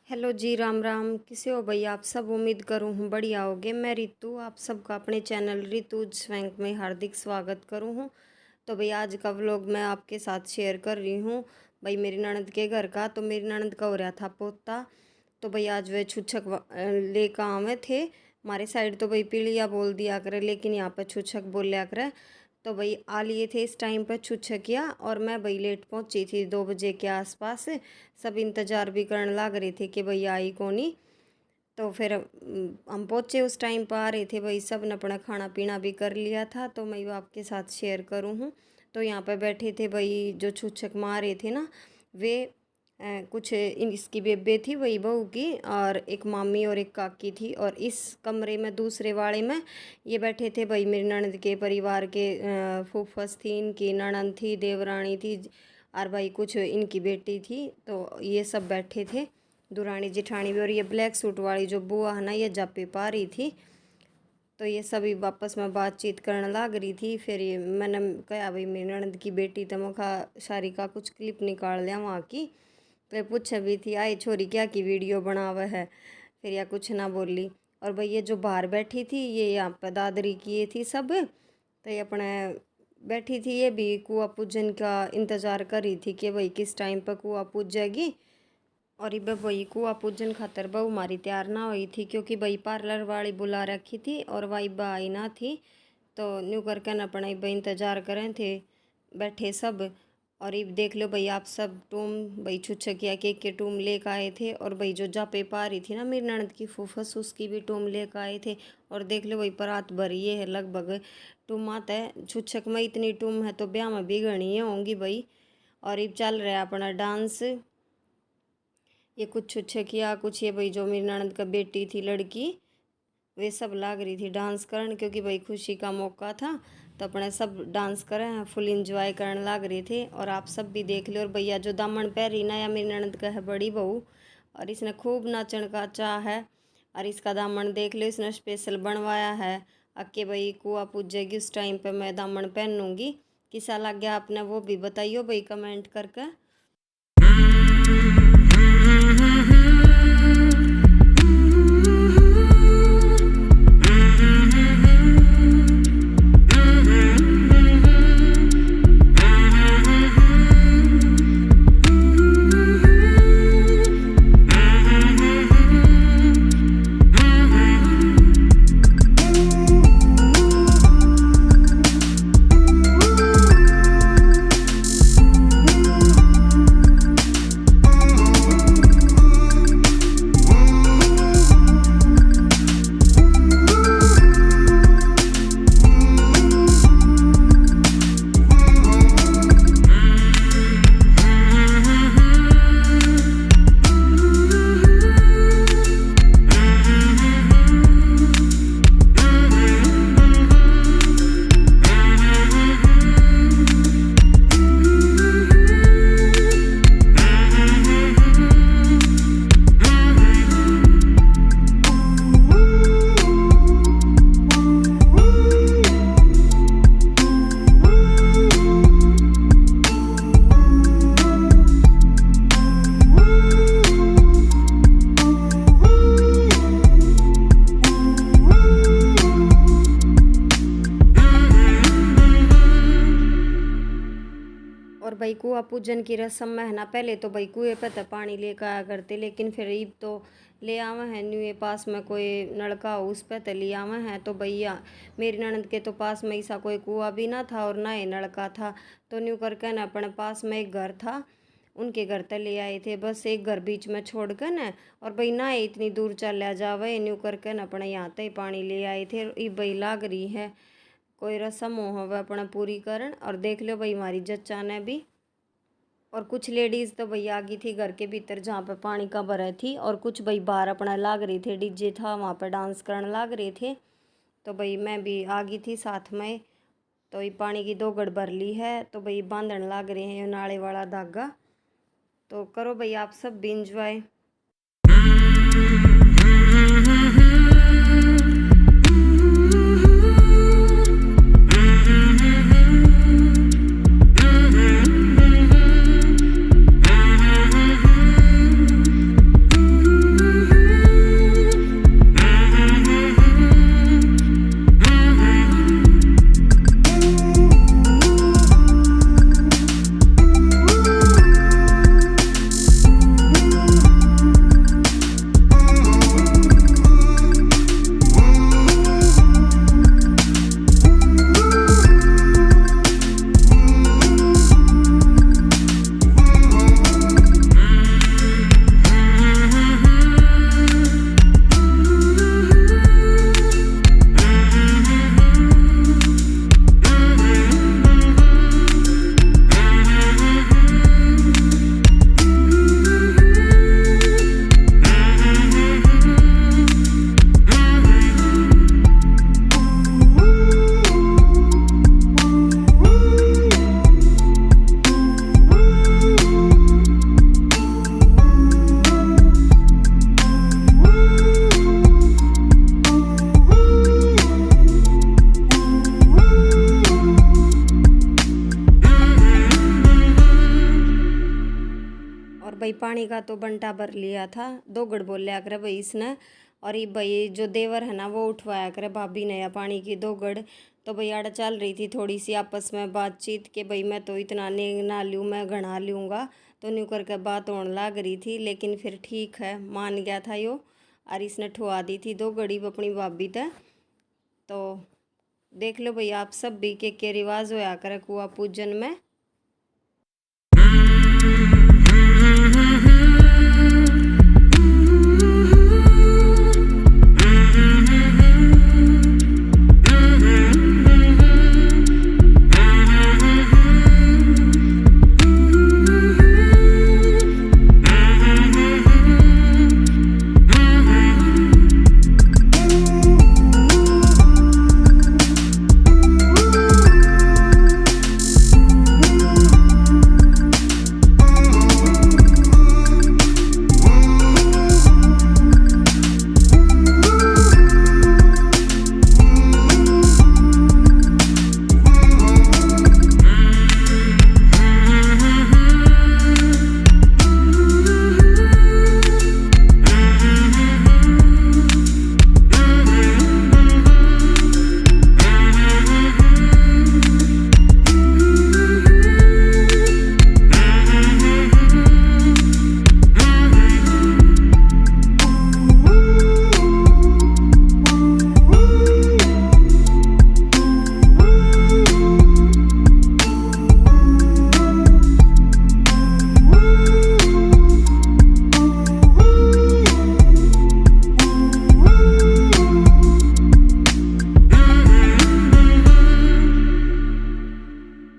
Hello जी, राम राम। कैसे हो भैया आप सब? उम्मीद करूँ हूँ बढ़िया होगे। मैं रितु आप सबका अपने चैनल रितुज स्वैंक में हार्दिक स्वागत करूँ हूँ। तो भैया आज का व्लॉग मैं आपके साथ शेयर कर रही हूँ भाई मेरी ननद के घर का। तो मेरी ननद का हो रहा था पोता, तो भाई आज वे छुच्छक लेकर आवे थे। हमारे साइड तो भाई पीलिया बोल दिया करे, लेकिन यहाँ पर छुच्छक बोल लिया करे। तो भाई आ लिए थे इस टाइम पर छुच्छकिया, और मैं भाई लेट पहुँची थी 2 बजे के आसपास। सब इंतज़ार भी करने लग रहे थे कि भैया आई कौनी। तो फिर हम पहुँचे उस टाइम पर आ रहे थे भाई, सब ने अपना खाना पीना भी कर लिया था। तो मैं वो आपके साथ शेयर करूँ हूँ। तो यहाँ पे बैठे थे भाई जो छुच्छक मार रहे थे ना, वे कुछ इसकी बेबे थी वही बहू की, और एक मामी और एक काकी थी। और इस कमरे में दूसरे वाले में ये बैठे थे भाई मेरी ननद के परिवार के फूफस थी, इनकी ननद थी, देवरानी थी, और भाई कुछ इनकी बेटी थी। तो ये सब बैठे थे, दुरानी जिठानी भी। और ये ब्लैक सूट वाली जो बुआ है ना, ये जापे पा रही थी। तो ये सभी वापस में बातचीत करने लग रही थी। फिर ये मैंने कहा भाई मेरी ननद की बेटी तो मखा शारी का कुछ क्लिप निकाल लिया वहाँ की। तो ये पूछे भी थी आई छोरी क्या की वीडियो बनावा है, फिर या कुछ ना बोली। और भाई ये जो बाहर बैठी थी ये यहाँ पर दादरी की ये थी सब। तो ये अपने बैठी थी, ये भी कुआं पूजन का इंतज़ार कर रही थी कि भाई किस टाइम पर कुआं पूज जाएगी। और ये भाई कुआं पूजन खातर बहू हमारी तैयार ना हुई थी, क्योंकि भाई पार्लर वाली बुला रखी थी और वाई बा आई ना थी। तो न्यू करके न अपना भाई इंतज़ार करें थे बैठे सब। और ये देख लो भाई आप सब टूम भाई छुच्छकिया के टूम लेकर आए थे। और भाई जो जापे पा रही थी ना मेरी ननद की फूफस, उसकी भी टूम लेकर आए थे। और देख लो भाई परात भरी ये है लगभग टूम आता है। छुच्छक में इतनी टूम है तो ब्याह में भी गणी होंगी भाई। और ये चल रहा है अपना डांस। ये कुछ छुच्छकिया, कुछ ये भाई जो मेरी ननद का बेटी थी लड़की, वे सब लाग रही थी डांस करने, क्योंकि भाई खुशी का मौका था। तो अपने सब डांस करें, फुल इंजॉय करने लग रहे थे। और आप सब भी देख लो। और भैया जो दामन पहन रही ना, या मेरी ननद का है बड़ी बहू, और इसने खूब नाचन का चाह है। और इसका दामन देख लो, इसने स्पेशल बनवाया है अक्के भाई कुआं पूजेगी उस टाइम पे मैं दामन पहनूंगी। किसा लग गया आपने वो भी बताइयो भाई कमेंट करके। और भाई कुआं पूजन की रस्म में है ना, पहले तो भाई कुएं पे तो पानी लेकर आया करते, लेकिन फिर ईब तो ले आवे हैं न्यू पास में कोई नलका हो उस पे तो ले आवे हैं। तो भैया मेरी ननद के तो पास में ऐसा कोई कुआं भी ना था और ना ही नलका था। तो न्यू करके ना अपने पास में एक घर था, उनके घर तक ले आए थे, बस एक घर बीच में छोड़ कर न। और भाई ना इतनी दूर चल जावे न्यू करके न अपने यहाँ तक पानी ले आए थे। ये भाई लाग रही है कोई रस्म हो वह अपना पूरी करन। और देख लो भाई हमारी जच्चा ने भी। और कुछ लेडीज़ तो भाई आ गई थी घर के भीतर जहाँ पे पानी का भरा थी, और कुछ भाई बाहर अपना लाग रही थे, डीजे था वहाँ पे डांस करने लाग रहे थे। तो भाई मैं भी आ गई थी साथ में। तो ये पानी की 2 गड़ भर ली है, तो भाई बांधन लाग रहे हैं नाले वाला धागा। तो करो भाई आप सब भी इंजॉय। पानी का तो बंटा भर लिया था, 2 गड़ बोल लिया करे भाई इसने। और ये भाई जो देवर है ना वो उठवाया करे भाभी ने या पानी की 2 गड़। तो भाई आड़ा चल रही थी थोड़ी सी आपस में बातचीत कि भाई मैं तो इतना नहीं ना लूँ, मैं घना लूँगा। तो न्यू करके बात होने लग रही थी, लेकिन फिर ठीक है मान गया था यो। और इसने ठुआ दी थी 2 गड़ी अपनी भाभी ते। तो देख लो भाई आप सब भी के रिवाज होया करे कुआ पूजन में।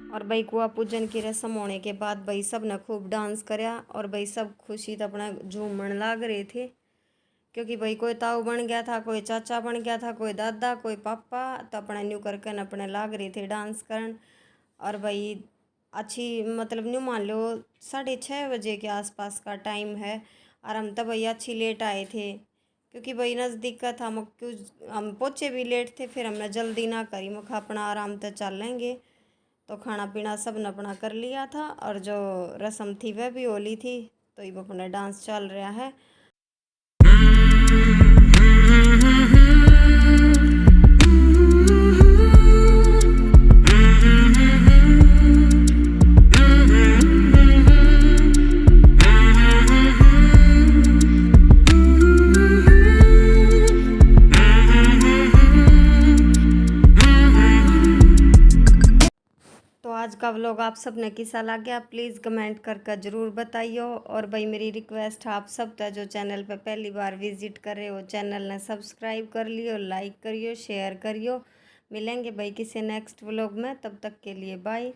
और भाई कुआ पूजन की रस्म होने के बाद भाई सब ने खूब डांस करया। और भाई सब खुशी तो अपना झूमन लाग रहे थे, क्योंकि भाई कोई ताऊ बन गया था, कोई चाचा बन गया था, कोई दादा, कोई पापा। तो अपना न्यू करके न अपने लाग रहे थे डांस करन। और भाई अच्छी मतलब न्यू मान लो 6:30 बजे के आसपास का टाइम है। और हम तो भाई अच्छी लेट आए थे, क्योंकि भाई नज़दीक का था। क्यों हम पहुँचे भी लेट थे, फिर हमने जल्दी ना करी, मुखा अपना आराम से चल लेंगे। तो खाना पीना सब ने अपना कर लिया था, और जो रस्म थी वह भी होली थी। तो ये अपना डांस चल रहा है। तो आज का व्लॉग आप सब ने कैसा लग गया प्लीज़ कमेंट करके ज़रूर बताइए। और भाई मेरी रिक्वेस्ट है आप सब तक जो चैनल पे पहली बार विजिट कर रहे हो चैनल ने सब्सक्राइब कर लियो, लाइक करियो, शेयर करियो। मिलेंगे भाई किसी नेक्स्ट व्लॉग में, तब तक के लिए बाय।